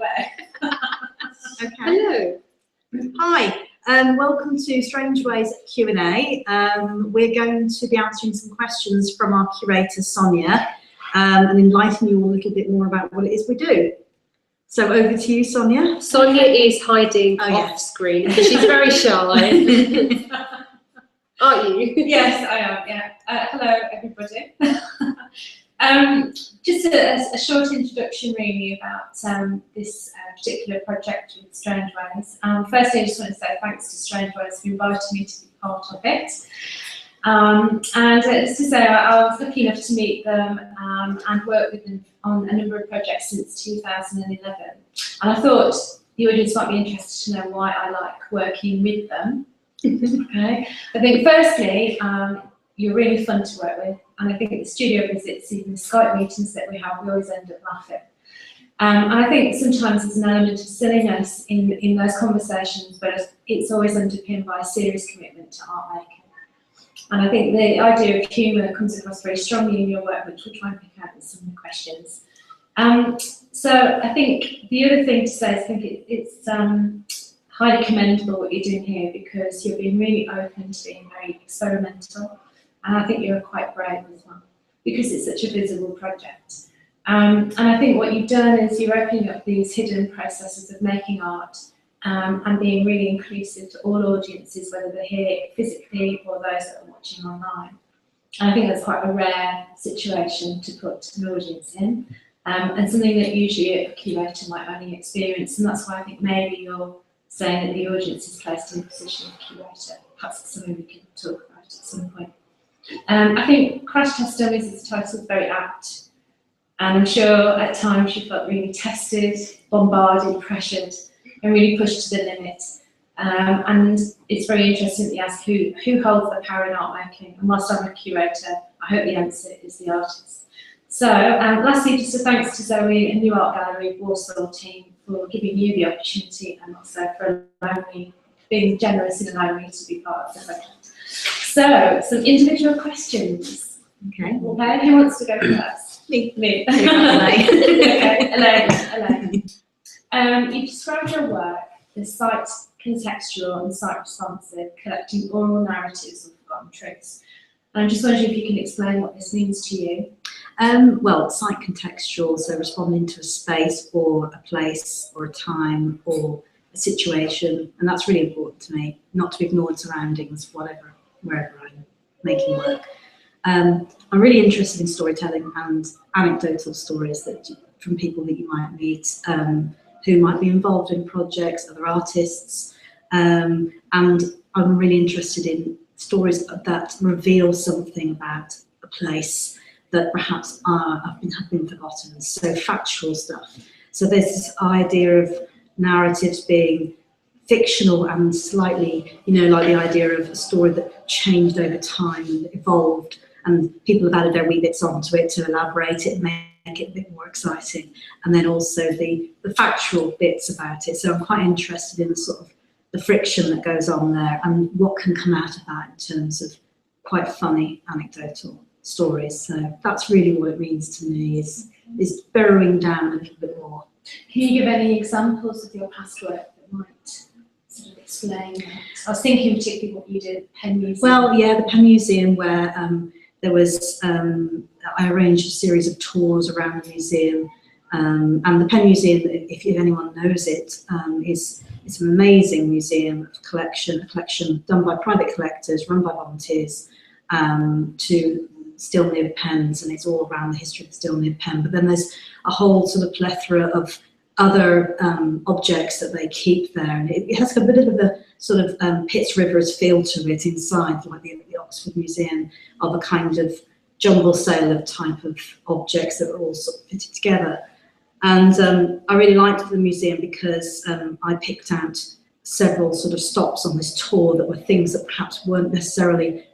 way. Okay. Hello. Hi, welcome to Strange Ways Q&A. We're going to be answering some questions from our curator, Sonya, and enlighten you all a little bit more about what it is we do. So over to you, Sonya. Sonya is hiding off screen because she's very shy. Aren't you? Yes, I am, yeah. Hello, everybody. Just a short introduction, really, about this particular project with Strange Ways. Firstly, I just want to say thanks to Strange Ways for inviting me to be part of it. And just to say, I was lucky enough to meet them and work with them on a number of projects since 2011. And I thought the audience might be interested to know why I like working with them. Okay. I think firstly, you're really fun to work with, and I think at the studio visits, even the Skype meetings that we have, we always end up laughing. And I think sometimes there's an element of silliness in those conversations, but it's always underpinned by a serious commitment to art making. And I think the idea of humour comes across very strongly in your work, which we'll try and pick out in some of the questions. So I think the other thing to say is I think it's highly commendable what you're doing here, because you're being really open to being very experimental, and I think you're quite brave as well, because it's such a visible project. And I think what you've done is you're opening up these hidden processes of making art and being really inclusive to all audiences, whether they're here physically or those that are watching online. And I think that's quite a rare situation to put an audience in, and something that usually a curator might only experience, and that's why I think maybe you're saying that the audience is placed in the position of curator. Perhaps it's something we can talk about at some point. I think Crash Test Dummies is titled very apt, and I'm sure at times you felt really tested, bombarded, pressured, and really pushed to the limit. And it's very interesting that you ask who holds the power in art making, and whilst I'm a curator, I hope the answer is the artist. So lastly, just a thanks to Zoe and the Art Gallery Walsall team for giving you the opportunity, and also for allowing me, being generous in allowing me to be part of the project. So, some individual questions. Okay. Okay, who wants to go first? Me. Okay, Elaine. You described your work as site contextual and site responsive, collecting oral narratives of forgotten truths. I'm just wondering if you can explain what this means to you. Well, site contextual, so responding to a space or a place or a time or a situation, and that's really important to me, not to ignore surroundings, wherever I'm making work. I'm really interested in storytelling and anecdotal stories from people that you might meet, who might be involved in projects, other artists, and I'm really interested in stories that reveal something about a place that perhaps have been forgotten, so factual stuff. So there's this idea of narratives being fictional and slightly, like the idea of a story that changed over time and evolved, and people have added their wee bits onto it to elaborate it and make it a bit more exciting. And then also the factual bits about it. So I'm quite interested in the sort of the friction that goes on there and what can come out of that in terms of quite funny anecdotal stories. So that's really what it means to me, is burrowing down a little bit more. Can you give any examples of your past work that might sort of explain that? I was thinking particularly what you did at Penn Museum. Well, yeah, the Penn Museum, where there was, I arranged a series of tours around the museum, and the Penn Museum, if anyone knows it, it's an amazing museum of a collection done by private collectors, run by volunteers, to still near pens, and it's all around the history of the still near pen. But then there's a whole sort of plethora of other objects that they keep there, and it has a bit of a sort of Pitts Rivers feel to it inside, like the Oxford Museum, of a kind of jumble sale of type of objects that are all sort of fitted together. And I really liked the museum because I picked out several sort of stops on this tour that were things that perhaps weren't necessarily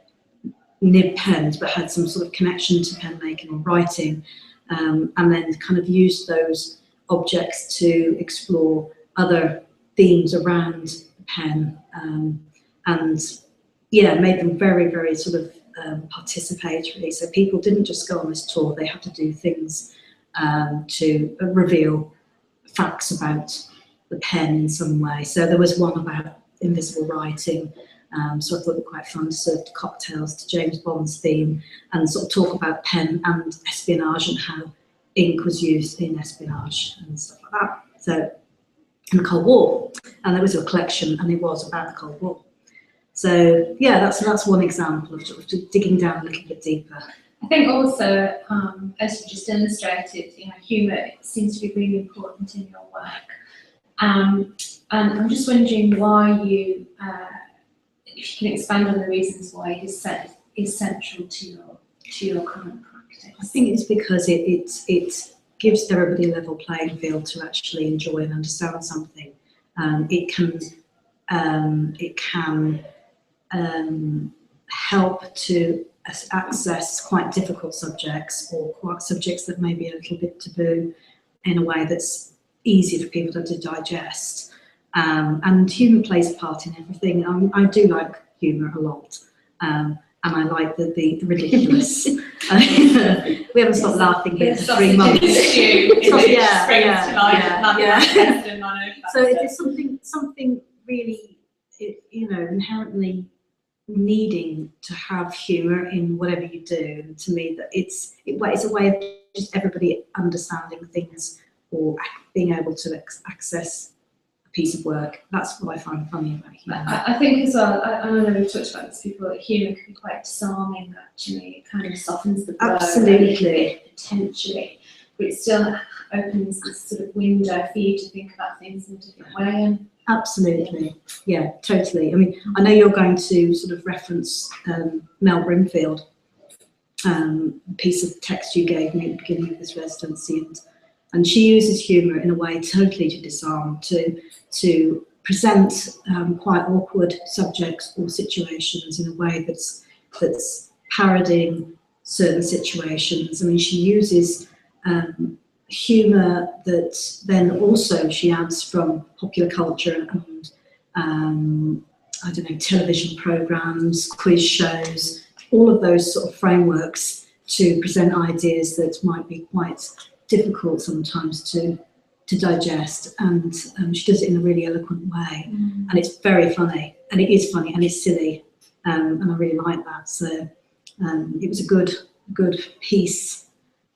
nib pens, but had some sort of connection to pen making or writing, and then kind of used those objects to explore other themes around the pen, and yeah, made them very, very sort of participatory. So people didn't just go on this tour, they had to do things to reveal facts about the pen in some way. So there was one about invisible writing. So I thought it'd be quite fun to serve cocktails to James Bond's theme and sort of talk about pen and espionage and how ink was used in espionage and stuff like that. So in the Cold War, and there was a collection, and it was about the Cold War. So yeah, that's one example of sort of digging down a little bit deeper. I think also, as you just illustrated, humour seems to be really important in your work. And I'm just wondering why you, if you can expand on the reasons why it is central to your current practice. I think it's because it gives everybody a level playing field to actually enjoy and understand something. It can help to access quite difficult subjects or quite subjects that may be a little bit taboo in a way that's easy for people to digest. And humour plays a part in everything. I do like humour a lot, and I like the ridiculous. We haven't stopped laughing here for 3 months. So it is something really, inherently needing to have humour in whatever you do. And to me, that it's a way of just everybody understanding things or being able to access a piece of work. That's what I find funny about humour. I think as well, I know we've talked about this before, that humour can be quite disarming actually. It kind of softens the blow. Absolutely. Potentially. But it still opens this sort of window for you to think about things in a different way. And absolutely, yeah, totally. I mean, I know you're going to sort of reference Mel Brimfield, a piece of text you gave me at the beginning of this residency, and she uses humour in a way totally to disarm, to present quite awkward subjects or situations in a way that's parodying certain situations. I mean, she uses humour that then also she adds from popular culture and I don't know, television programmes, quiz shows, all of those sort of frameworks to present ideas that might be quite difficult sometimes to digest, and she does it in a really eloquent way, and it's very funny, and it is funny and it's silly, and I really like that. So it was a good piece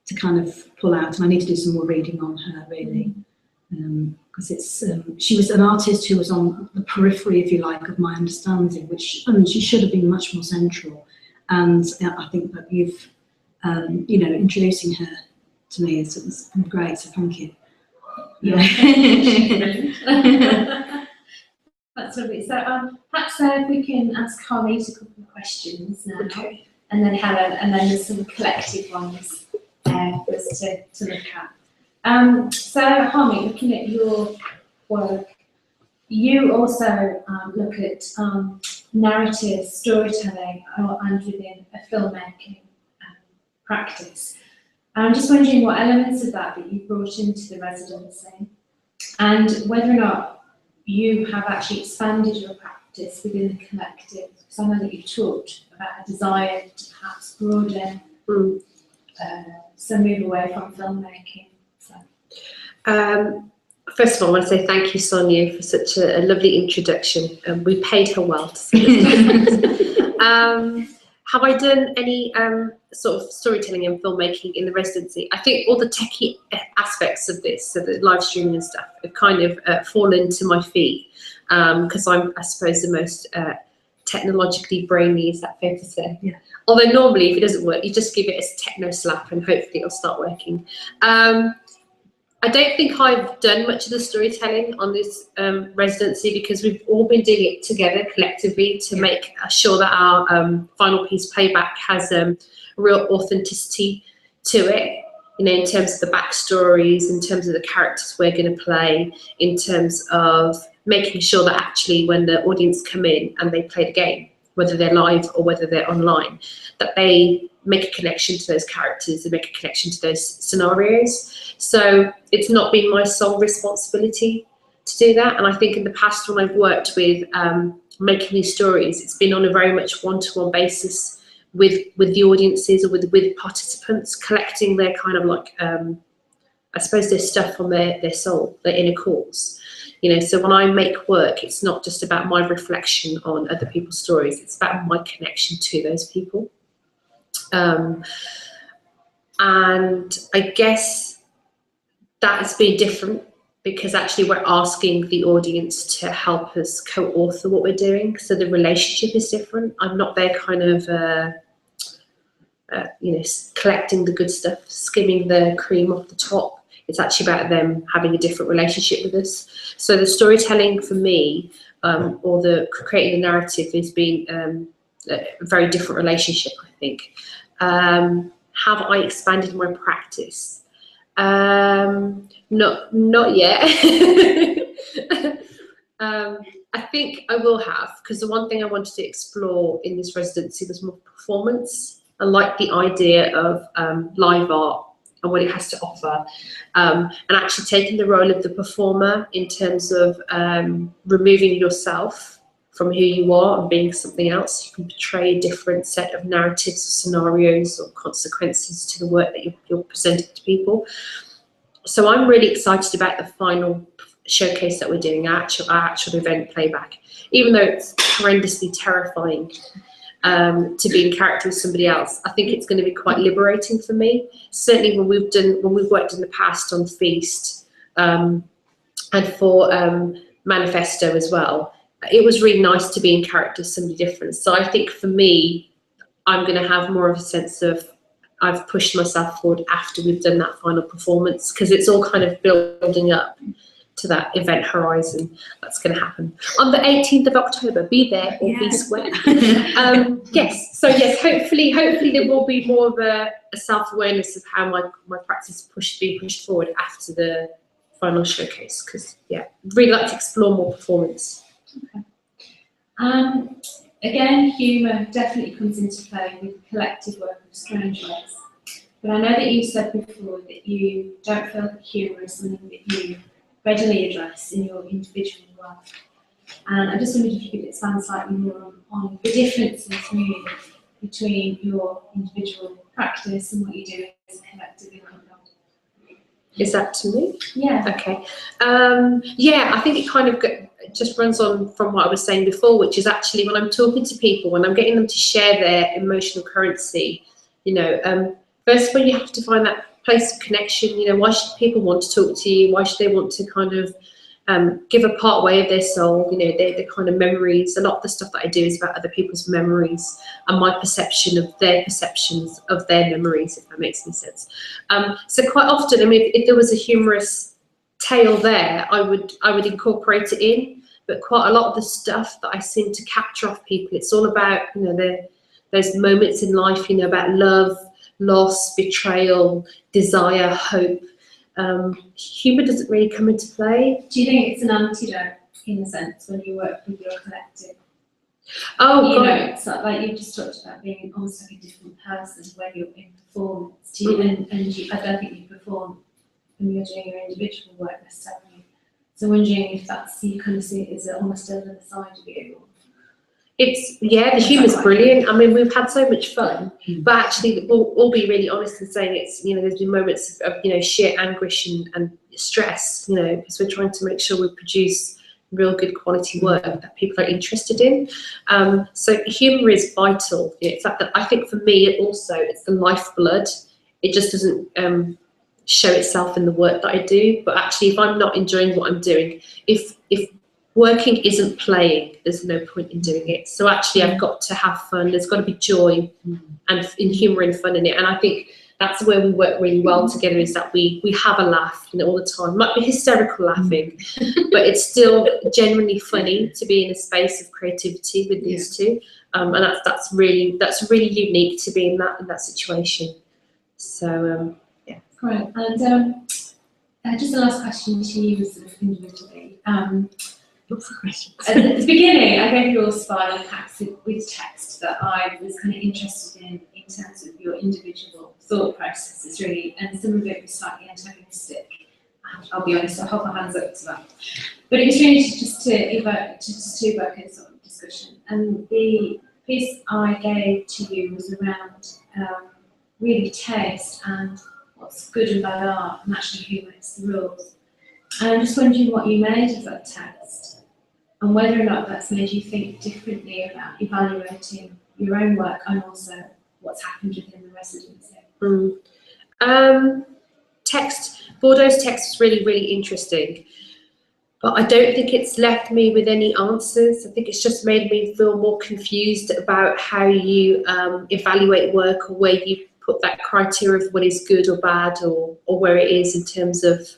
to kind of pull out, and I need to do some more reading on her really, because it's she was an artist who was on the periphery, if you like, of my understanding, and she should have been much more central, and I think that you've introducing her to me is great, so thank you. Yeah. That's lovely. So perhaps if we can ask Harmeet a couple of questions now, Okay. and then Helen, and then there's some collective ones for us to look at. So Harmeet, looking at your work, you also look at narrative storytelling and within a filmmaking practice. I'm just wondering what elements of that you brought into the residency, and whether or not you have actually expanded your practice within the collective, because I know that you've talked about a desire to perhaps broaden, so move away from filmmaking. So. First of all, I want to say thank you, Sonya, for such a lovely introduction. We paid her well to say this. Have I done any sort of storytelling and filmmaking in the residency? I think all the techie aspects of this, so the live streaming and stuff, have kind of fallen to my feet, because I'm, I suppose, the most technologically brainy, is that fair to say? Yeah. Although normally, if it doesn't work, you just give it a techno slap and hopefully it'll start working. I don't think I've done much of the storytelling on this residency, because we've all been doing it together collectively to make sure that our final piece, Playback, has real authenticity to it, in terms of the backstories, in terms of the characters we're going to play, in terms of making sure that actually when the audience come in and they play the game, whether they're live or whether they're online, that they make a connection to those characters and make a connection to those scenarios. So it's not been my sole responsibility to do that. And I think in the past, when I've worked with making these stories, it's been on a very much one-to-one basis with the audiences or with participants, collecting their kind of like I suppose there's stuff on their soul, their inner cores. You know, so when I make work, it's not just about my reflection on other people's stories, it's about my connection to those people. And I guess that has been different because actually we're asking the audience to help us co-author what we're doing. So the relationship is different. I'm not there kind of, you know, collecting the good stuff, skimming the cream off the top. It's actually about them having a different relationship with us. So the storytelling for me, or the creating the narrative, has been a very different relationship, I think. Have I expanded my practice? Not yet. I think I will have, because the one thing I wanted to explore in this residency was more performance. I like the idea of live art and what it has to offer, and actually taking the role of the performer in terms of removing yourself from who you are and being something else. You can portray a different set of narratives or scenarios or consequences to the work that you're presenting to people. So I'm really excited about the final showcase that we're doing, our actual event playback, even though it's horrendously terrifying to be in character with somebody else. I think it's going to be quite liberating for me. Certainly when we've worked in the past on Feast and for Manifesto as well, it was really nice to be in character with somebody different. So I think for me, I'm going to have more of a sense of I've pushed myself forward after we've done that final performance, because it's all kind of building up to that event horizon that's going to happen on the 18th of October. Be there or be square. Yes, so yes, hopefully there will be more of a self-awareness of how my practice being pushed forward after the final showcase, because yeah, really like to explore more performance. Okay. Again, humour definitely comes into play with the collective work of Strange Ways. But I know that you said before that you don't feel that humour is something that you readily address in your individual work. And I just wondered if you could expand slightly more on the differences really between your individual practice and what you do as a collective in Art Gallery. Is that to me? Yeah. Okay. Yeah, I think it kind of just runs on from what I was saying before, which is actually when I'm talking to people, when I'm getting them to share their emotional currency, you know, first of all, you have to find that place of connection. You know, why should people want to talk to you? Why should they want to kind of give a part way of their soul? You know, their kind of memories. A lot of the stuff that I do is about other people's memories and my perception of their perceptions of their memories, if that makes any sense. So quite often, I mean, if there was a humorous tale there, I would incorporate it in. But quite a lot of the stuff that I seem to capture off people, it's all about, you know, those moments in life, you know, about love, loss, betrayal, desire, hope. Humour doesn't really come into play. Do you think it's an antidote in a sense when you work with your collective? Oh, you God. know, it's like you just talked about being almost like a different person when you're in performance. Do you, and I don't think you perform when you're doing your individual work necessarily. So wondering if that's, you kind of see it as almost another side of you. It's, yeah, the humour's brilliant. I mean, we've had so much fun, but actually we'll be really honest in saying it's, you know, there's been moments of, you know, sheer anguish and stress, you know, because we're trying to make sure we produce real good quality work that people are interested in. So humour is vital. It's like that. I think for me, it's the lifeblood. It just doesn't show itself in the work that I do, but actually if I'm not enjoying what I'm doing, if working isn't playing, there's no point in doing it. So actually I've got to have fun, there's got to be joy and in humour and fun in it. And I think that's where we work really well together, is that we have a laugh, you know, all the time. It might be hysterical laughing, but it's still genuinely funny to be in a space of creativity with these two. And that's really unique to be in that situation. So yeah. Great. And just the last question to you sort of individually. What's the question? At the beginning, I gave you all spiral packs with text that I was kind of interested in terms of your individual thought processes, really, and some of it was slightly antagonistic. I'll be honest, I'll hold my hands up to that. But it was really just to evoke a sort of discussion. And the piece I gave to you was around really taste and what's good and bad art, and actually who makes the rules. And I'm just wondering what you made of that text, and whether or not that's made you think differently about evaluating your own work and also what's happened within the residency. Bordeaux's text is really, really interesting, but I don't think it's left me with any answers. I think it's just made me feel more confused about how you evaluate work, or where you put that criteria of what is good or bad, or where it is in terms of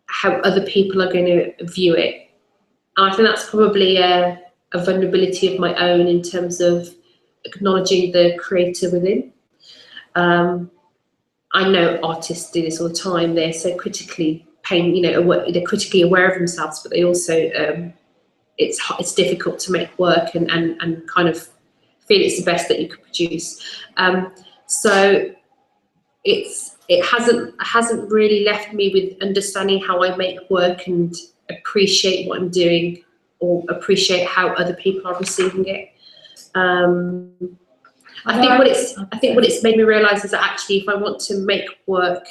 how other people are going to view it. And I think that's probably a vulnerability of my own in terms of acknowledging the creator within. I know artists do this all the time. They're so critically they're critically aware of themselves, but they also it's difficult to make work and kind of feel it's the best that you could produce. So it hasn't really left me with understanding how I make work and appreciate what I'm doing, or appreciate how other people are receiving it. I think what it's made me realise is that actually, if I want to make work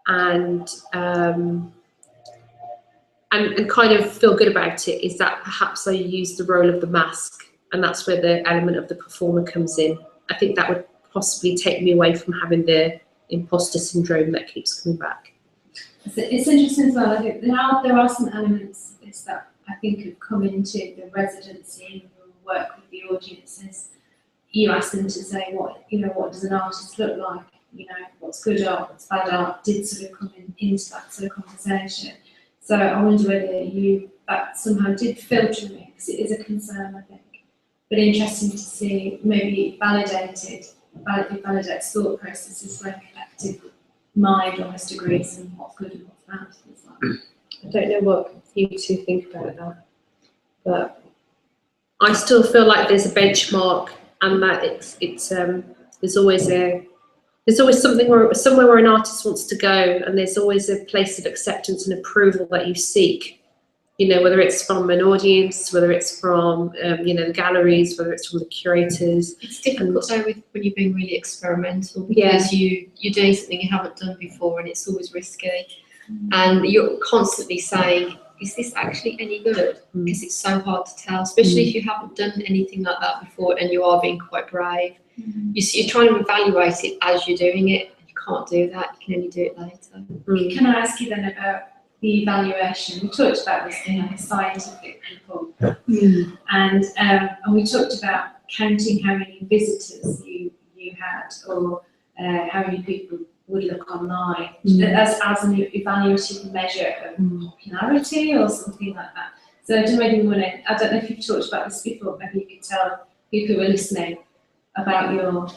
and kind of feel good about it, is that perhaps I use the role of the mask, and that's where the element of the performer comes in. I think that would possibly take me away from having the imposter syndrome that keeps coming back. It's interesting as well. I think there are some elements of this that I think have come into the residency and your work with the audiences. You ask them to say what does an artist look like? What's good art, what's bad art, did sort of come into that sort of conversation. So I wonder whether that somehow did filter me, because it is a concern, I think. But interesting to see, maybe validates thought processes where collective mind almost agrees on what's good and what's bad as well. I don't know what you two think about that, but I still feel like there's a benchmark, and that there's always somewhere where an artist wants to go, and there's always a place of acceptance and approval that you seek. Whether it's from an audience, whether it's from the galleries, whether it's from the curators. It's difficult though when you're being really experimental, because you're doing something you haven't done before, and it's always risky, and you're constantly saying, is this actually any good? Because it's so hard to tell, especially if you haven't done anything like that before and you are being quite brave. You're trying to evaluate it as you're doing it. You can't do that. You can only do it later. Can I ask you then about the evaluation? We talked about this being like a scientific people, and we talked about counting how many visitors you had, or how many people would look online as an evaluative measure of popularity or something like that. So I don't know if you've talked about this before. Maybe you could tell people who are listening about your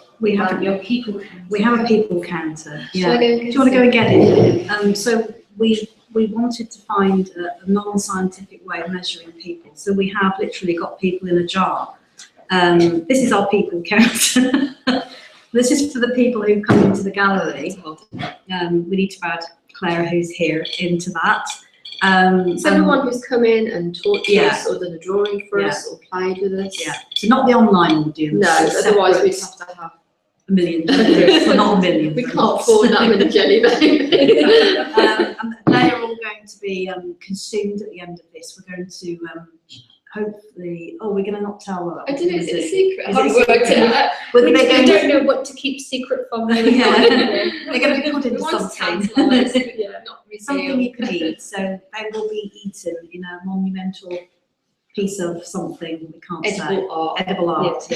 people counter. We have a people counter. Yeah. Do you want to go and get it? So we wanted to find a non-scientific way of measuring people. So we have literally got people in a jar. This is our people counter. This is for the people who come into the gallery. We need to add Claire, who's here, into that. So everyone who's come in and taught us, or done a drawing for us, or played with us. Yeah. So not the online audience. No, otherwise we'd have to have a million. Well, not a million. We can't afford that many jelly babies. And they are all going to be consumed at the end of this. We're going to hopefully. Oh, we're going to not tell them. I don't know. Is it a secret? I haven't worked it out. We don't know what to keep secret from them. They're going to be put into something. Something you can eat. So they will be eaten in a monumental piece of something. We can't say. Edible art.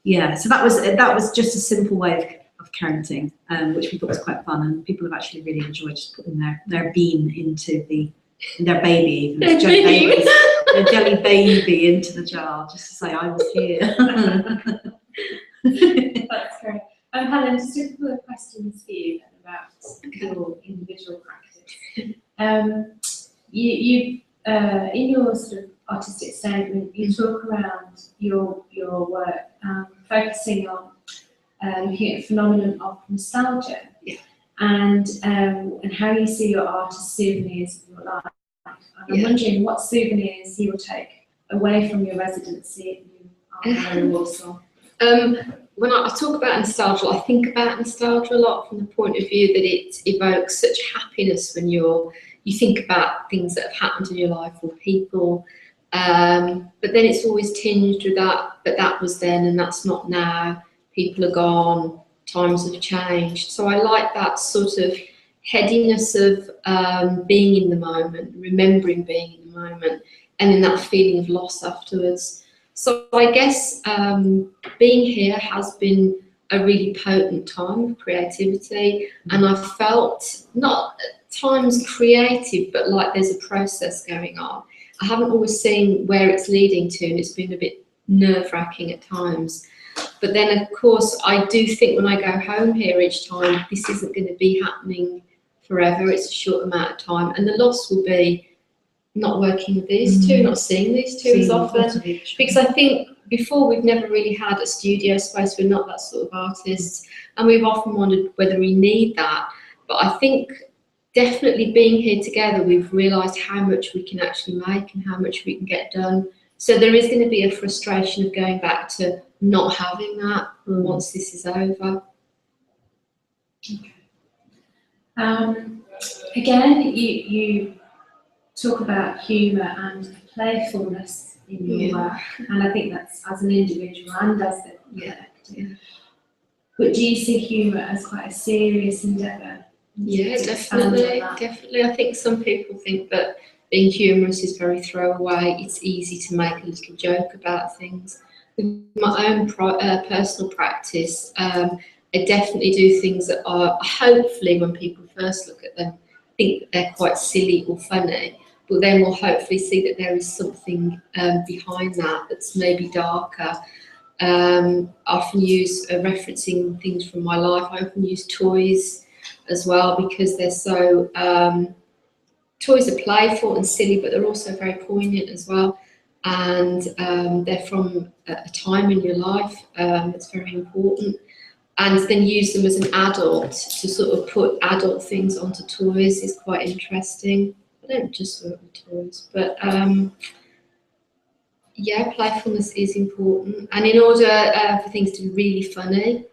Yeah. So that was just a simple way of counting, which we thought was quite fun, and people have actually really enjoyed just putting their bean into their baby, even their jelly baby into the jar, just to say I was here. That's great. Helen, just a couple of questions for you about your individual practice. You in your sort of artistic statement, you talk around your work focusing on looking at the phenomenon of nostalgia, and how you see your art as souvenirs of your life. And I'm wondering what souvenirs you will take away from your residency at Art Gallery Walsall. When I talk about nostalgia, I think about nostalgia a lot from the point of view that it evokes such happiness when you think about things that have happened in your life or people. But then it's always tinged with that, but that was then and that's not now. People are gone, times have changed. So I like that sort of headiness of being in the moment, remembering being in the moment, and then that feeling of loss afterwards. So I guess being here has been a really potent time of creativity, and I felt not at times creative, but like there's a process going on. I haven't always seen where it's leading to, and it's been a bit nerve-wracking at times. But then, of course, I do think when I go home here each time, this isn't going to be happening forever. It's a short amount of time, and the loss will be not working with these two, not seeing these two as often. Because I think before we've never really had a studio space. We're not that sort of artists, and we've often wondered whether we need that. But I think definitely being here together, we've realised how much we can actually make and how much we can get done. So there is going to be a frustration of going back to not having that once this is over. Okay. Again, you talk about humour and playfulness in your work, and I think that's as an individual and as a collective. But do you see humour as quite a serious endeavour? Yeah, definitely. I think some people think that being humorous is very throwaway. It's easy to make a little joke about things. With my own personal practice, I definitely do things that are, hopefully when people first look at them, think they're quite silly or funny, but then we'll hopefully see that there is something behind that that's maybe darker. I often use, referencing things from my life, I often use toys as well, because they're so, toys are playful and silly, but they're also very poignant as well. And they're from a time in your life that's very important. And then use them as an adult to sort of put adult things onto toys is quite interesting. I don't just work with toys, but yeah, playfulness is important. And in order for things to be really funny,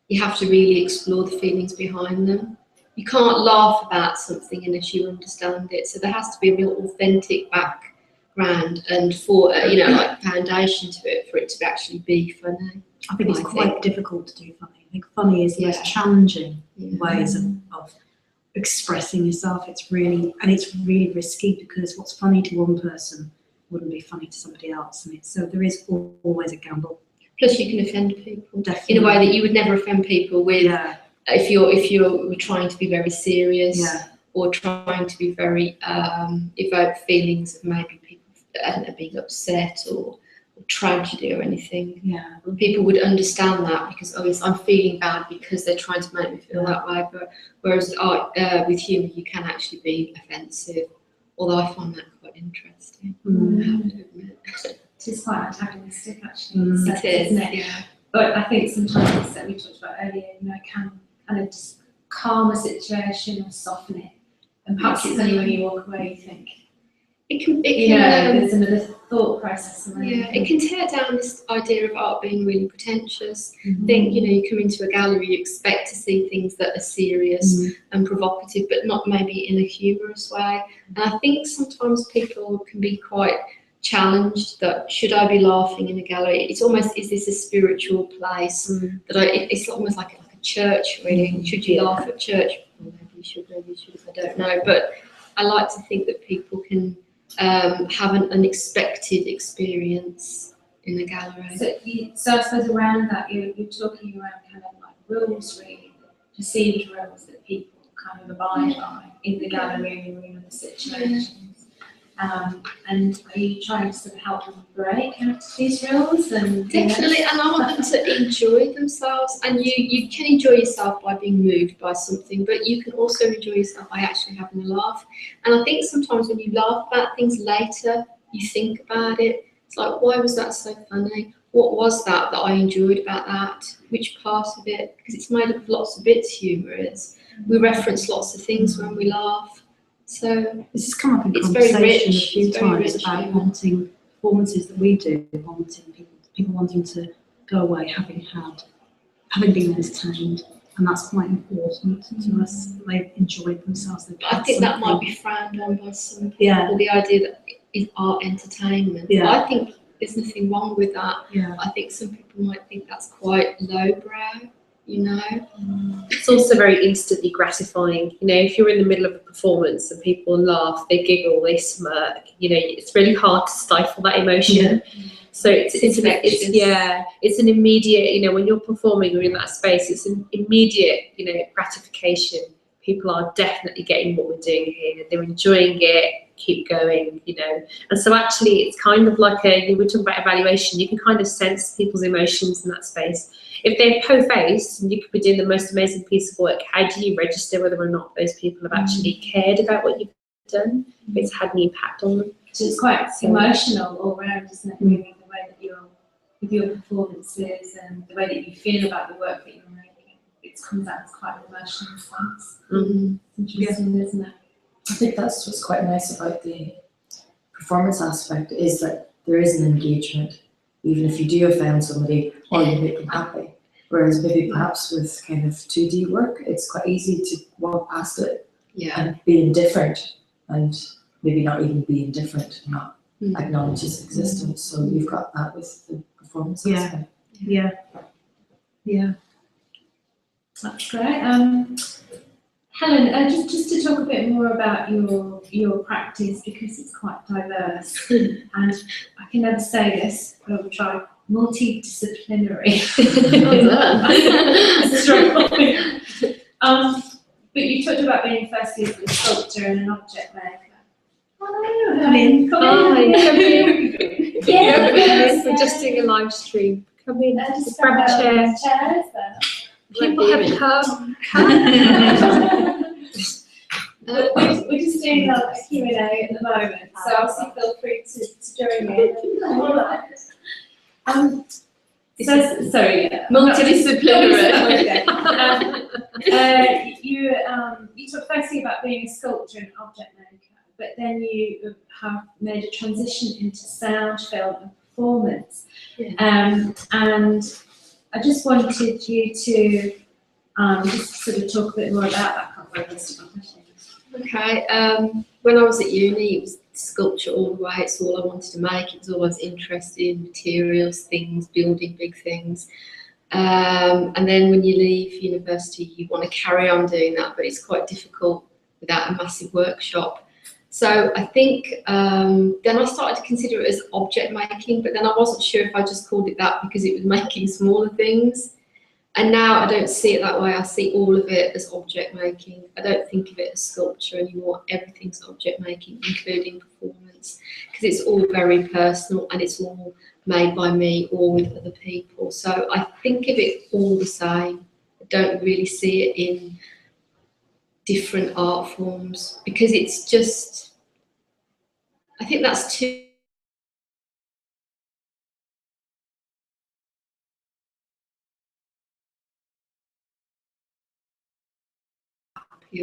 you have to really explore the feelings behind them. You can't laugh about something unless you understand it. So there has to be a real authentic background and for like foundation to it for it to actually be funny. I think it's quite difficult to do funny. I think funny is the most challenging ways of expressing yourself. It's really risky, because what's funny to one person wouldn't be funny to somebody else. And so there is always a gamble. Plus you can offend people. Definitely. In a way that you would never offend people with. Yeah. If you're trying to be very serious, or trying to be very evoke feelings of maybe people being upset or tragedy or anything. Yeah, people would understand that because I'm feeling bad because they're trying to make me feel that way. But whereas with humour, you can actually be offensive. Although I find that quite interesting. I have to admit. It is quite antagonistic, actually. It is, isn't it? Yeah. But I think sometimes, that we talked about earlier, it can kind of just calm a situation or soften it. And perhaps it's only when you walk away you think, there's another thought process. It can tear down this idea of art being really pretentious. I think, you come into a gallery, you expect to see things that are serious and provocative, but not maybe in a humorous way. And I think sometimes people can be quite challenged that, should I be laughing in a gallery? It's almost, is this a spiritual place? It's almost like a church, really. Should you laugh at church? Well, maybe you should, I don't know. But I like to think that people can have an unexpected experience in the gallery. So I suppose around that, you're talking around kind of like rules, really, perceived rules that people kind of abide by in the gallery or in other situations. And are you trying to sort of help them break out of these rules? Definitely, and I want them to enjoy themselves. And you can enjoy yourself by being moved by something, but you can also enjoy yourself by actually having a laugh. And I think sometimes when you laugh about things later, you think about it. It's like, why was that so funny? What was that I enjoyed about that? Which part of it? Because it's made up of lots of bits, humour is. We reference lots of things when we laugh. So this has come up in conversation a few times about wanting performances that we do, wanting people wanting to go away having been entertained, and that's quite important to us. They've enjoyed themselves. I think that might be frowned on by some people. Yeah. The idea that is art entertainment. Yeah. I think there's nothing wrong with that. Yeah. I think some people might think that's quite lowbrow, you know. It's also very instantly gratifying. You know, if you're in the middle of a performance and people laugh, they giggle, they smirk, you know, it's really hard to stifle that emotion. Yeah. So it's infectious. it's an immediate, you know, when you're performing or in that space, it's an immediate, you know, gratification. People are definitely getting what we're doing here. They're enjoying it. Keep going, you know. And so actually, it's kind of like we were talking about evaluation. You can kind of sense people's emotions in that space. If they're po-faced and you could be doing the most amazing piece of work, how do you register whether or not those people have actually cared about what you've done? If it's had an impact on them. So it's quite emotional all round, isn't it? Really, the way that with your performances and the way that you feel about the work that you're making. It comes out as quite an emotional sense. Mm-hmm. Interesting, isn't it? I think that's what's quite nice about the performance aspect, is that there is an engagement, even if you do offend somebody or you make them happy. Whereas maybe perhaps with kind of 2D work, it's quite easy to walk past it and be indifferent, and maybe not even be indifferent, not acknowledge its existence. So you've got that with the performance aspect. Yeah. Yeah. That's great. Helen, just to talk a bit more about your practice, because it's quite diverse, and I can never say this, but I'll try. Multidisciplinary. But you talked about being firstly a sculptor and an object maker. Oh, Come in. Yes. We're just doing a live stream. Come in, Just grab a chair. Chairs there. People have come. We're just doing a Q&A at the moment, so obviously feel free to join in. All right. Sorry. Multidisciplinary. You talked firstly about being a sculptor and object maker, but then you have made a transition into sound, film, and performance. And I just wanted you to just sort of talk a bit more about that. I can't remember most of my questions. Okay, when I was at uni, it was sculpture all the way. It's all I wanted to make. It was always interested in materials, things, building big things. And then when you leave university, you want to carry on doing that, but it's quite difficult without a massive workshop. So I think then I started to consider it as object making, but then I wasn't sure if I just called it that because it was making smaller things. And now I don't see it that way. I see all of it as object making. I don't think of it as sculpture anymore. Everything's object making, including performance, because it's all very personal and it's all made by me or with other people. So I think of it all the same. I don't really see it in different art forms because it's just, I think that's too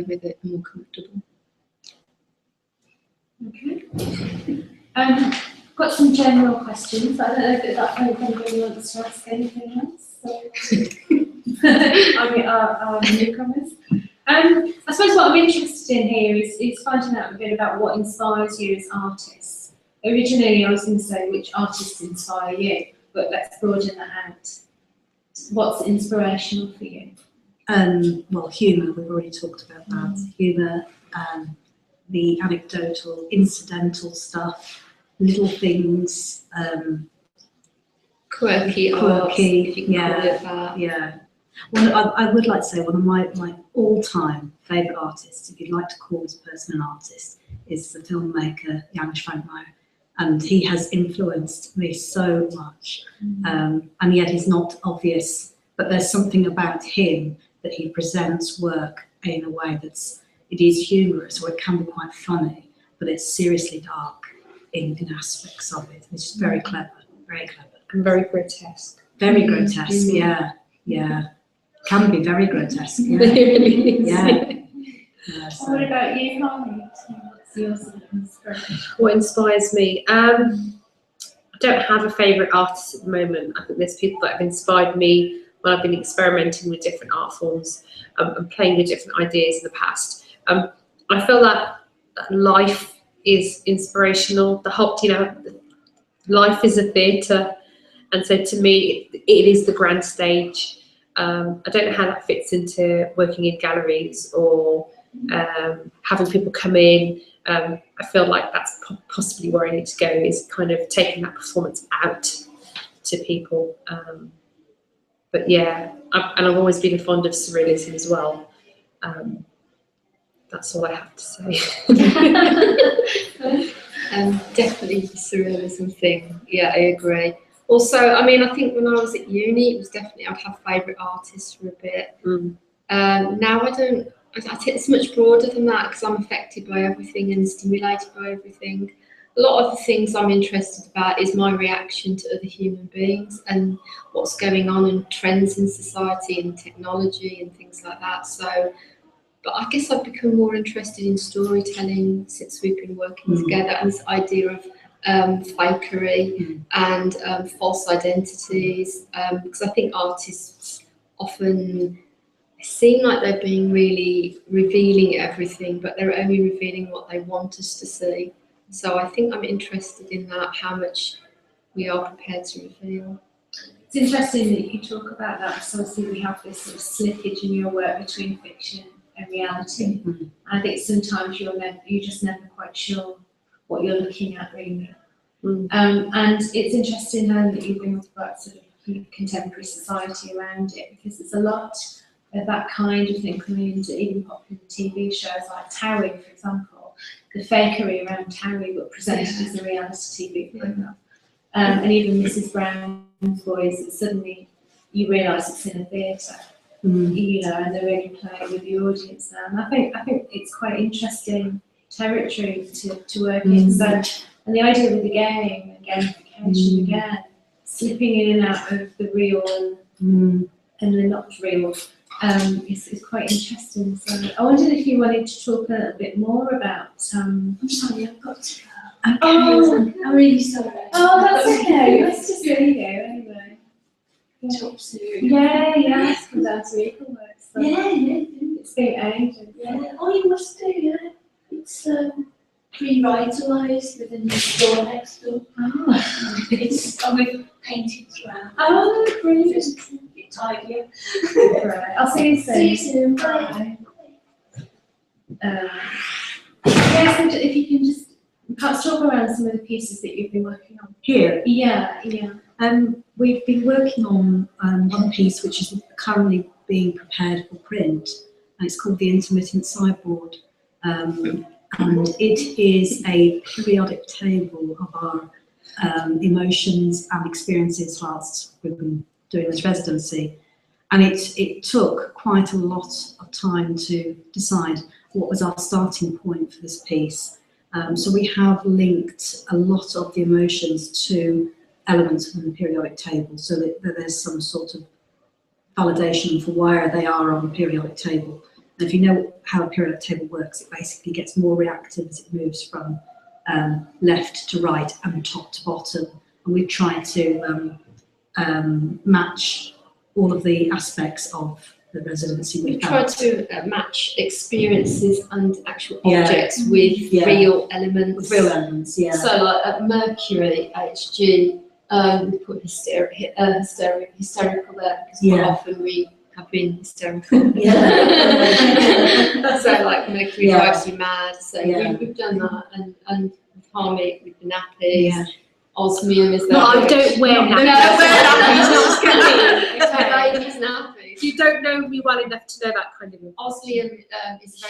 with it, more comfortable. Okay. Got some general questions. I don't know if anybody wants to ask anything else. I mean, our newcomers. I suppose what I'm interested in here is finding out a bit about what inspires you as artists. Originally, I was going to say which artists inspire you, but let's broaden that out. What's inspirational for you? Well, humour, we've already talked about that. Humour, the anecdotal, incidental stuff, little things, quirky art, if you can call it that. Yeah. Well, I would like to say one of my all-time favourite artists, if you'd like to call this person an artist, is the filmmaker Janusz Franco. And he has influenced me so much. And yet he's not obvious, but there's something about him that he presents work in a way it is humorous, or it can be quite funny, but it's seriously dark in aspects of it. It's just very clever, very clever. And very grotesque. Very grotesque, yeah. Can be very grotesque, yeah. So. What about you, Harmony? What's your sort of inspiration? What inspires me? I don't have a favourite artist at the moment. I think there's people that have inspired me when I've been experimenting with different art forms and playing with different ideas in the past. I feel that life is inspirational. The whole, life is a theatre, and so to me, it is the grand stage. I don't know how that fits into working in galleries or having people come in. I feel like that's possibly where I need to go, is kind of taking that performance out to people. But yeah, I've always been fond of surrealism as well. That's all I have to say. Definitely the surrealism thing. Yeah, I agree. Also, I mean, I think when I was at uni, it was definitely, I'd have favourite artists for a bit. Now I don't. I think it's much broader than that, because I'm affected by everything and stimulated by everything. A lot of the things I'm interested about is my reaction to other human beings and what's going on and trends in society and technology and things like that. So, but I guess I've become more interested in storytelling since we've been working together, and this idea of fakery and false identities, because I think artists often seem like they're being really revealing everything, but they're only revealing what they want us to see. So I think I'm interested in that, how much we are prepared to reveal. It's interesting that you talk about that, because obviously we have this sort of slippage in your work between fiction and reality. I think sometimes you're just never quite sure what you're looking at, really. And it's interesting that you bring up about sort of contemporary society around it, because there's a lot of that kind of thing coming into even popular TV shows like Towie, for example. The fakery around Towie, but presented as a reality TV program. And even Mrs. Brown's Boys, suddenly you realise it's in a theatre, and they're really playing with the audience now. And I think it's quite interesting territory to work in. So, and the idea with the game, gamification again, slipping in and out of the real and the not real, is quite interesting. So I wondered if you wanted to talk a little bit more about. I'm sorry, I've got to go. Okay. Oh, I'm really sorry. Oh, that's okay. Let's just leave you anyway. Talk soon. Yeah, let's come down to Eagle Works. So. Yeah. It's been ages. Yeah. Oh, you must do, yeah. It's revitalised with a new store next door. Oh. We've painted throughout. Oh, brilliant. Just a bit tidier. Right. I'll see you soon. See you soon. Bye. So if you can just perhaps talk around some of the pieces that you've been working on. Here, Yeah. we've been working on one piece which is currently being prepared for print, and it's called The Intermittent Sideboard. And it is a periodic table of our emotions and experiences whilst we've been doing this residency. And it took quite a lot of time to decide what was our starting point for this piece. So we have linked a lot of the emotions to elements from the periodic table, so that there's some sort of validation for where they are on the periodic table. And if you know how a periodic table works, it basically gets more reactive as it moves from left to right and top to bottom. And we've tried to match all of the aspects of the residency. We've tried to match experiences and actual objects with real elements. Real elements, yeah. So like at Mercury, HG, we put hysterical there, because quite often we have been hysterical. So like Mercury drives you mad, so we've done that, and with Harmony with the nappies. Osmium is that. No, I don't wear nappies. No, wear nappies, not skinny. It's my baby's nappies. You don't know me well enough to know that kind of thing. Osmium is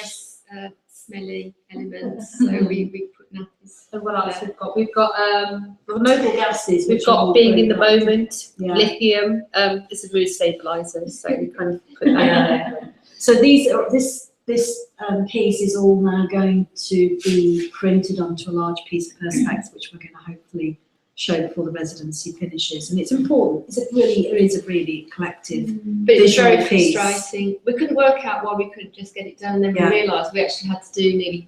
a very smelly element, so we put nappies. And what else we've got? Noble gases. We've got Being in the Moment, lithium. This is mood stabilizer, so we kind of put that in. So this piece is all now going to be printed onto a large piece of perspex, which we're going to hopefully show before the residency finishes. And it's important. It is a really collective but it's visual very piece. frustrating. We couldn't work out why we couldn't just get it done, and then we realised we actually had to do nearly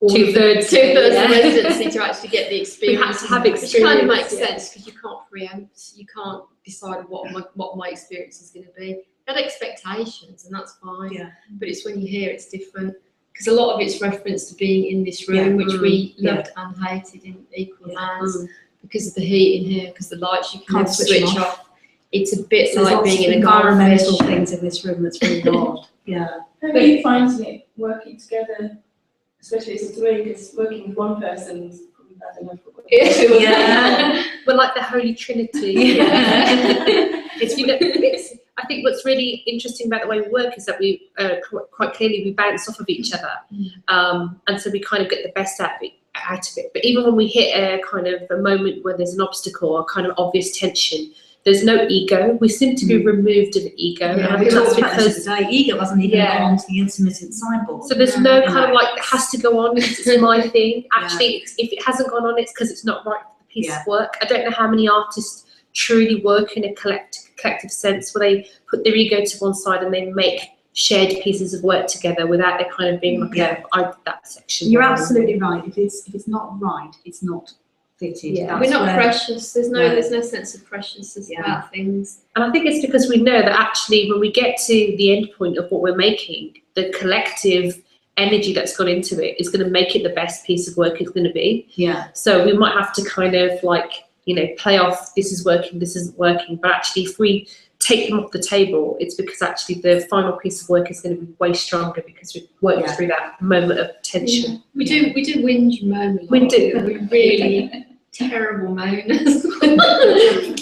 Two-thirds. Two-thirds Yeah. of residency to actually get the experience. We had to have Which kind of experience, makes yeah. sense because you can't preempt, you can't decide what my experience is going to be. You had expectations, and that's fine. Yeah. But it's when you hear it's different, because a lot of it's reference to being in this room, Yeah. which we Yeah. loved and hated in equal Yeah. hands, because of the heat in here, because the lights you can Can't never switch switch them off. It's a bit So there's like lots being of in a environmental goldfish. things in this room that's really odd. Yeah. How are you finding it working together, especially as a three, because working with one person is probably bad enough. Yeah. We're like the Holy Trinity. It's, you know, it's, I think what's really interesting about the way we work is that we quite clearly we bounce off of each other, and so we kind of get the best out of it. But even when we hit a kind of a moment where there's an obstacle or kind of obvious tension, there's no ego. We seem to be removed of ego, and I think that's because ego wasn't even Yeah. on to the intermittent sideboard. so there's no Yeah. kind of like it has to go on because it's my thing. Actually, if it hasn't gone on, it's because it's not right for the piece of work. I don't know how many artists truly work in a collective sense where they put their ego to one side and they make shared pieces of work together without there kind of being like, I did that section. You're absolutely right. If it's not right, it's not fitted. Yeah. That's We're not where- precious. There's no sense of preciousness Yeah. about things. And I think it's because we know that actually when we get to the end point of what we're making, the collective energy that's gone into it is going to make it the best piece of work it's going to be. Yeah. So we might have to kind of like, you know, play off this is working, this isn't working. But actually if we take them off the table, it's because actually the final piece of work is going to be way stronger because we've worked through that moment of tension. We do whinge and moan a lot. We do. We're really terrible moaners.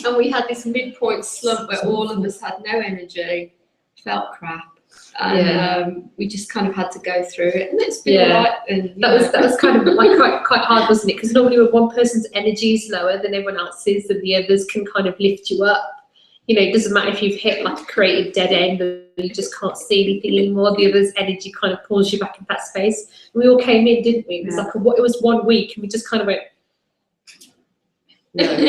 And we had this midpoint slump where all of us had no energy, felt crap. And we just kind of had to go through it, and it's been alright. And That was kind of like quite hard, wasn't it? Because normally when one person's energy is lower than everyone else's, then the others can kind of lift you up. You know, it doesn't matter if you've hit like a creative dead end or you just can't see anything anymore. The other's energy kind of pulls you back in that space. We all came in, didn't we? It was like it was 1 week, and we just kind of went. No. All at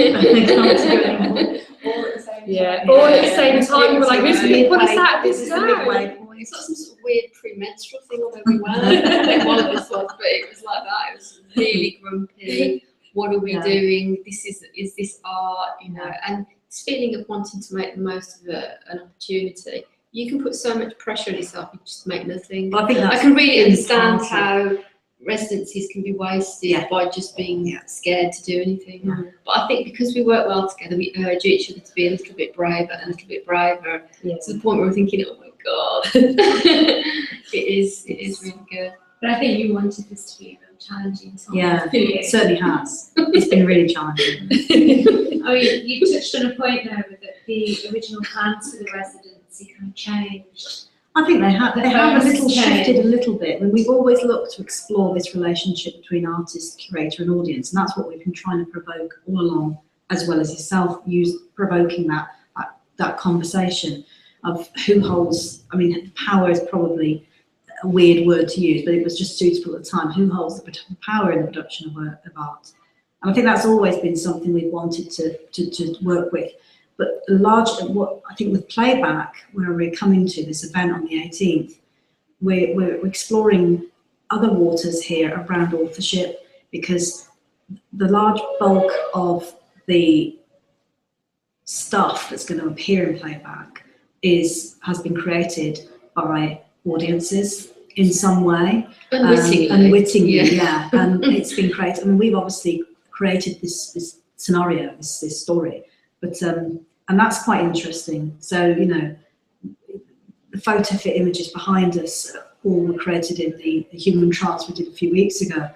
the same time. Yeah, all at the same time. We're like, what is that? This is the midway point. it's like some sort of weird pre-menstrual thing, although we weren't. I think one of us was, but it was like that. It was really grumpy. What are we doing? Is this art? You know, and this feeling of wanting to make the most of an opportunity. You can put so much pressure on yourself, you just make nothing. Well, I think that's I can really understand how residencies can be wasted by just being scared to do anything. But I think because we work well together, we urge each other to be a little bit braver and a little bit braver to the point where we're thinking, oh my God, it is really good. But I think you wanted this to be a real challenging time. Yeah, it certainly has. It's been really challenging. Oh, you touched on a point there with the original plans for the residency kind of changed. I think they have a little Okay. shifted a little bit. And we've always looked to explore this relationship between artist, curator and audience. And that's what we've been trying to provoke all along, as well as yourself, provoking that conversation of who holds, I mean, power is probably a weird word to use, but it was just suitable at the time. Who holds the power in the production of art? And I think that's always been something we've wanted to work with. But what I think with playback, where we're coming to this event on the 18th, we're exploring other waters here around authorship, because the large bulk of the stuff that's going to appear in playback has been created by audiences in some way. Unwittingly. Yeah. And it's been created. I mean, we've obviously created this scenario, this story, but and that's quite interesting. So, you know, the photo fit images behind us all were created in the human trials we did a few weeks ago.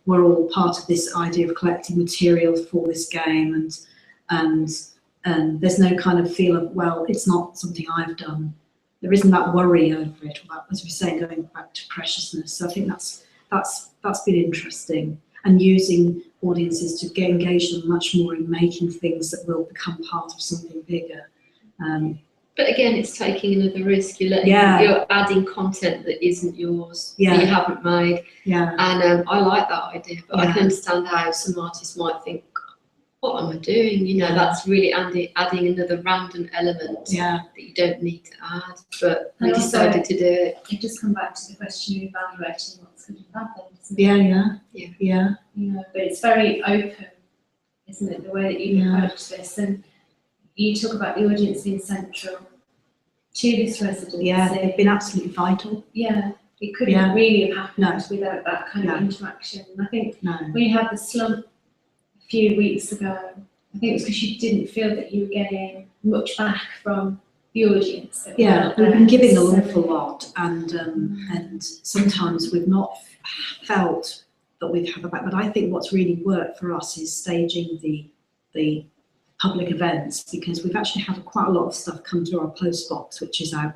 We're all part of this idea of collecting material for this game, and there's no kind of feel of, well, it's not something I've done. There isn't that worry over it, or that, as we say, going back to preciousness. So I think that's been interesting, and using audiences to get engaged them much more in making things that will become part of something bigger. But again, it's taking another risk. You're adding content that isn't yours, that you haven't made. Yeah. And I like that idea, but I can understand how some artists might think, what am I doing? You know, that's really adding another random element that you don't need to add. But we decided to do it. You just come back to the question of evaluating what's good and bad then. Yeah. You know, but it's very open, isn't it, the way that you approach this? And you talk about the audience being central to this residency. Yeah, they've been absolutely vital. Yeah, it couldn't really have happened No. without that kind of interaction. And I think No. when you had the slump a few weeks ago, I think it was because you didn't feel that you were getting much back from the audience. That were Yeah, out we've there. been giving an So- awful lot, and sometimes we've not felt that we've had the back. But I think what's really worked for us is staging the public events, because we've actually had quite a lot of stuff come through our post box, which is our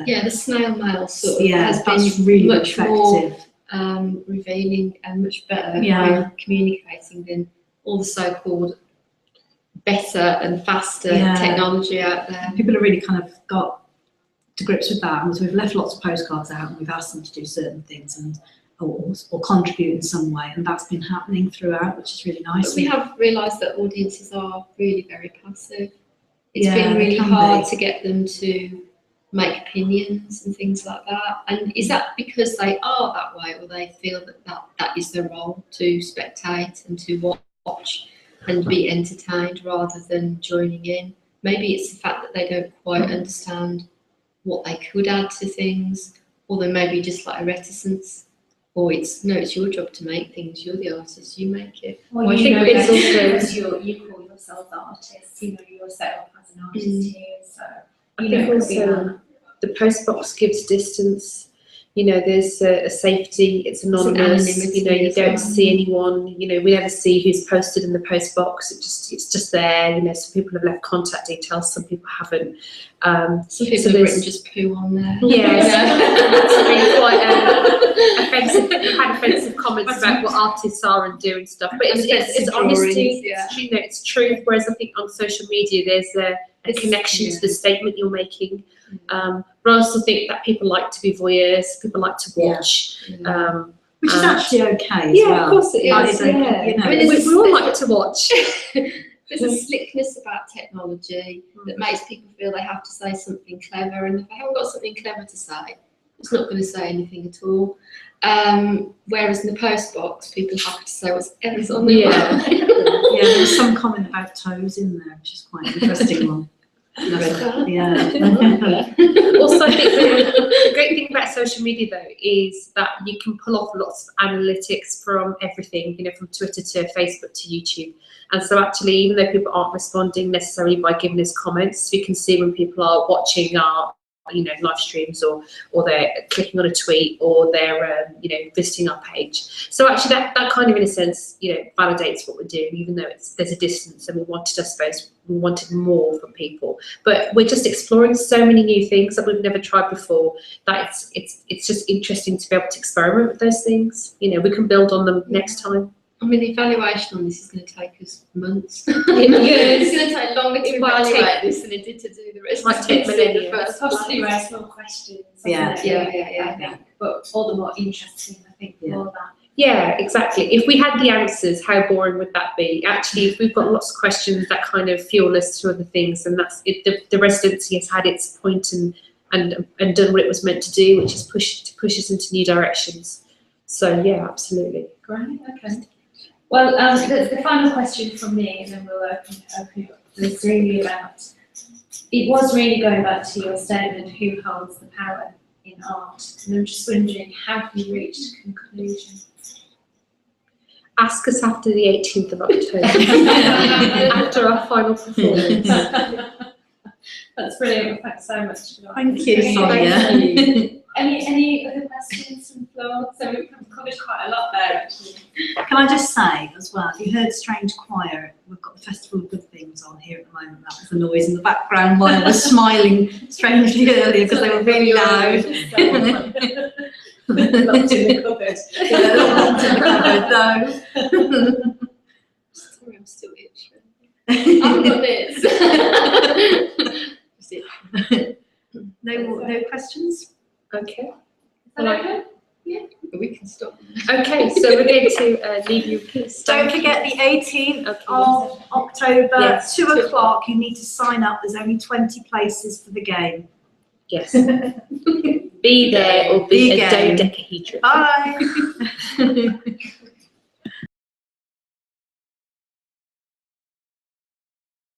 Yeah, the snail mail sort of yeah, has that's been really much more effective. revealing and much better way Yeah. of communicating than all the so-called better and faster Yeah. technology out there. People have really kind of got to grips with that, and so we've left lots of postcards out, and we've asked them to do certain things and or contribute in some way, and that's been happening throughout, which is really nice. But we have realised that audiences are really very passive. It's Yeah, been they really can hard be. to get them to make opinions and things like that. And is that because they are that way, or they feel that is their role, to spectate and to watch and be entertained rather than joining in? Maybe it's the fact that they don't quite understand what they could add to things, or there may be just like a reticence. Or it's your job to make things. You're the artist. You make it. Well, I you think know it's that also- because you call yourself the artist, you know, you're set up as an artist Mm. here, so I you think know it could be also that. the post box gives distance. You know, there's a safety. It's anonymous. anonymity You know, you as don't well. see anyone. You know, we never see who's posted in the post box. It's just there. You know, some people have left contact details. Some people haven't. Some So people have there's- written just poo on there. Yes, it's been quite offensive. We've had offensive comments about what artists are and do and stuff. But And it's offensive honesty. drawings, yeah. It's, you know, it's truth. Whereas I think on social media, there's a connection to the statement you're making. But I also think that people like to be voyeurs. People like to watch. Which is and- actually okay as Yeah, well. of course it That is. okay, Yeah. you know. I mean, we all like to watch. There's a slickness about technology that makes people feel they have to say something clever, and if they haven't got something clever to say, it's not going to say anything at all. Whereas in the post box, people have to say whatever's on their Yeah. mind. Yeah, there was some comment about toes in there, which is quite an interesting one. Yeah. Also, I think the great thing about social media though is that you can pull off lots of analytics from everything, you know, from Twitter to Facebook to YouTube. And so actually, even though people aren't responding necessarily by giving us comments, we can see when people are watching our, you know, live streams, or they're clicking on a tweet, or they're you know, visiting our page. So actually that kind of, in a sense, you know, validates what we're doing, even though there's a distance, and we wanted more from people. But we're just exploring so many new things that we've never tried before, that it's just interesting to be able to experiment with those things. You know, we can build on them next time. I mean, the evaluation on this is going to take us months. Yes. It's going to take longer to It might evaluate this than it did to do the rest Might of take it in the millennia. first Possibly place. raise more questions. Yeah. doesn't it? Yeah. I think, but all the more interesting, I think, Yeah. for that. Yeah, exactly. If we had the answers, how boring would that be? Actually, if we've got lots of questions that kind of fuel us to other things, and that's it, the residency has had its point and done what it was meant to do, which is push us into new directions. So yeah, absolutely. Great, okay. Well, the final question from me, and then we'll open it up, is really about, it was really going back to your statement, who holds the power in art? And I'm just wondering, have you reached a conclusion? Ask us after the 18th of October, after our final performance. That's brilliant. Thanks so much for that. Thank you, Thank Sonia. you. Any other questions from the floor? So we've covered quite a lot there, actually. Can I just say as well, you heard Strange Choir, we've got the Festival of Good Things on here at the moment. That was the noise in the background while I was smiling strangely earlier because they were really loud. Locked in the cupboard. Yeah, locked in the cupboard, though. Sorry, I'm still itching. I've got this. No questions? Okay. Is that okay? We can stop. Okay, so we're going to leave you. Don't forget the 18th Okay. of October, Yes, 2 2 o'clock. You need to sign up. There's only 20 places for the game. Yes. Be there or be Be a game. dodecahedron. Bye.